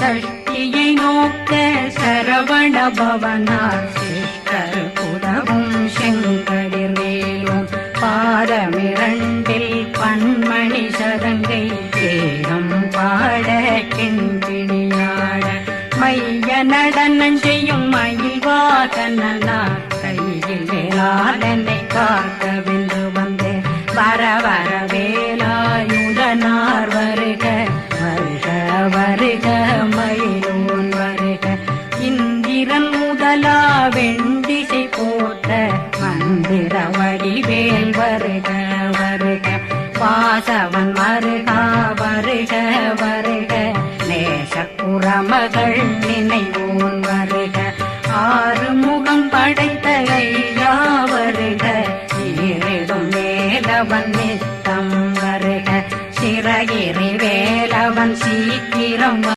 சஷ்டியை நோக்க சரவண பவனார் சிஷ்டர் புதவும் செங்கடிர்வேலும் பாதமிரண்டில் பன்மணி சதங்கை தேகம் பாட கிண்பிணியாட மைய நடனம் செய்யும் மயில் வாகனார் கையில் வேளாளனை காக்கவென்று வந்து வர வர வேலாயுதனார் வருக வருக வருக மயிலோன் வருக இந்திரன் முதலா வெண்டிசை போட்ட மந்திர வடிவேல் வருக வருக வாசவன் வருகா வருக வருக நேசக்குறமகள் நினைவோன் வருக ஆறு முகம் படைத்த ஐயா வருக ஈரிடும் வேலவன் நித்தம் வருக சிறகிரி வேலவன் சீக்கிரம்